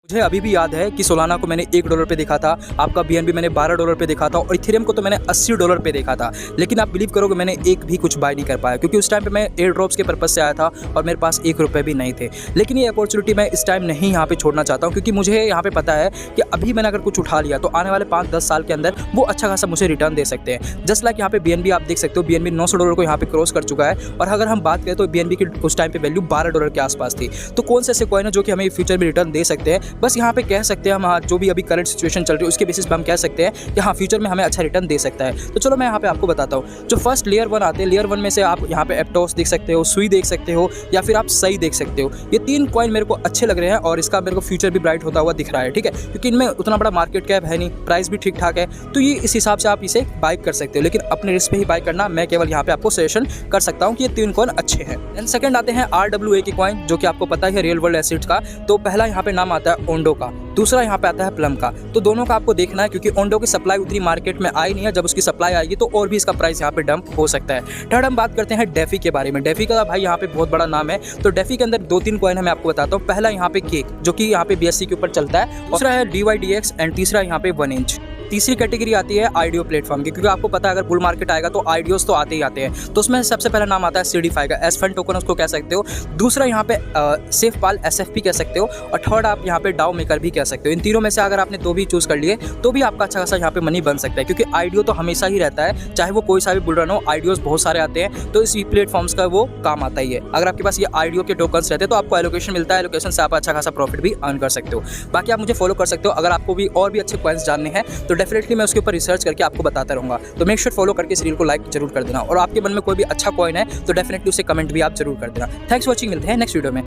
मुझे अभी भी याद है कि सोलाना को मैंने $1 पे देखा था, आपका बीएनबी मैंने $12 पे देखा था और इथेरियम को तो मैंने $80 पे देखा था। लेकिन आप बिलीव करोगे मैंने एक भी कुछ बाय नहीं कर पाया, क्योंकि उस टाइम पे मैं एयर ड्रॉप्स के पर्पस से आया था और मेरे पास ₹1 भी नहीं थे। लेकिन ये अपॉर्चुनिटी मैं इस टाइम नहीं यहाँ पे छोड़ना चाहता हूँ, क्योंकि मुझे यहाँ पे पता है कि अभी मैंने अगर कुछ उठा लिया तो आने वाले 5-10 साल के अंदर वो अच्छा खासा मुझे रिटर्न दे सकते हैं। जस्ट लाइक यहाँ पे बीएनबी आप देख सकते हो, बीएनबी $900 को यहाँ पे क्रॉस कर चुका है। और अगर हम बात करें तो बीएनबी की उस टाइम पे वैल्यू $12 के आसपास थी। तो कौन से ऐसे कॉइन है जो कि हमें फ्यूचर में रिटर्न दे सकते हैं? बस यहाँ पे कह सकते हैं हम, हाँ, जो भी अभी करंट सिचुएशन चल रही है उसके बेसिस पे हम कह सकते हैं कि हाँ फ्यूचर में हमें अच्छा रिटर्न दे सकता है। तो चलो मैं यहाँ पे आपको बताता हूँ। जो फर्स्ट लेयर 1 आते हैं, लेयर 1 में से आप यहाँ पे एप्टोस देख सकते हो, सुई देख सकते हो या फिर आप सही देख सकते हो। ये 3 कॉइन मेरे को अच्छे लग रहे हैं और इसका मेरे को फ्यूचर भी ब्राइट होता हुआ दिख रहा है, ठीक है, क्योंकि इनमें उतना बड़ा मार्केट कैप है नहीं, प्राइस भी ठीक ठाक है। तो ये इस हिसाब से आप इसे बाय कर सकते हो, लेकिन अपने रिस्क पे ही बाय करना। मैं केवल यहाँ पे आपको सजेशन कर सकता हूँ कि ये 3 कॉइन अच्छे हैं। एंड सेकंड आते हैं RWA के कॉइन, जो कि आपको पता है रियल वर्ल्ड एसेट्स का। तो पहला यहाँ पे नाम आता है ओंडो का, दूसरा यहाँ पे आता है प्लम का। तो दोनों का आपको देखना है, क्योंकि ओंडो की सप्लाई उतनी मार्केट में आई नहीं है। जब उसकी सप्लाई आएगी तो और भी इसका प्राइस यहाँ पे डंप हो सकता है। थर्ड हम बात करते हैं डेफी के बारे में। डेफी का भाई यहाँ पे बहुत बड़ा नाम है। तो डेफी के अंदर 2-3 कॉइन है, मैं आपको बताता हूँ। पहला यहाँ पे केक, जो कि यहाँ पे BSC के ऊपर चलता है। दूसरा है DYDX एंड तीसरा यहाँ पे 1 इंच। तीसरी कैटेगरी आती है आईडीओ प्लेटफॉर्म की, क्योंकि आपको पता है अगर बुल मार्केट आएगा तो आईडीओस तो आते ही आते हैं। तो उसमें सबसे पहला नाम आता है CDFI का, एसफंड टोकन उसको कह सकते हो। दूसरा यहाँ पे सेफपाल SFP कह सकते हो। और थर्ड आप यहाँ पे डाउ मेकर भी कह सकते हो। इन तीनों में से अगर आपने 2 भी चूज कर लिए तो भी आपका अच्छा खासा यहाँ पे मनी बन सकता है, क्योंकि आईडीओ तो हमेशा ही रहता है, चाहे वो कोई सा भी बुल रन हो। आईडीओस बहुत सारे आते हैं, तो इस प्लेटफॉर्म्स का वो काम आता ही है। अगर आपके पास ये आईडीओ के टोकन्स रहते हैं तो आपको एलोकेशन मिलता है, एलोकेशन से आप अच्छा खासा प्रॉफिट भी अर्न कर सकते हो। बाकी आप मुझे फॉलो कर सकते हो। अगर आपको भी और भी अच्छे कॉइन्स जानने हैं तो डेफिनेटली मैं उसके ऊपर रिसर्च करके आपको बताता रहूंगा। तो मेक श्योर फॉलो करके इस रील को लाइक जरूर कर देना। और आपके मन में कोई भी अच्छा कॉइन है तो डेफिनेटली उसे कमेंट भी आप जरूर कर देना। थैंक्स फॉर वॉचिंग, मिलते हैं नेक्स्ट वीडियो में।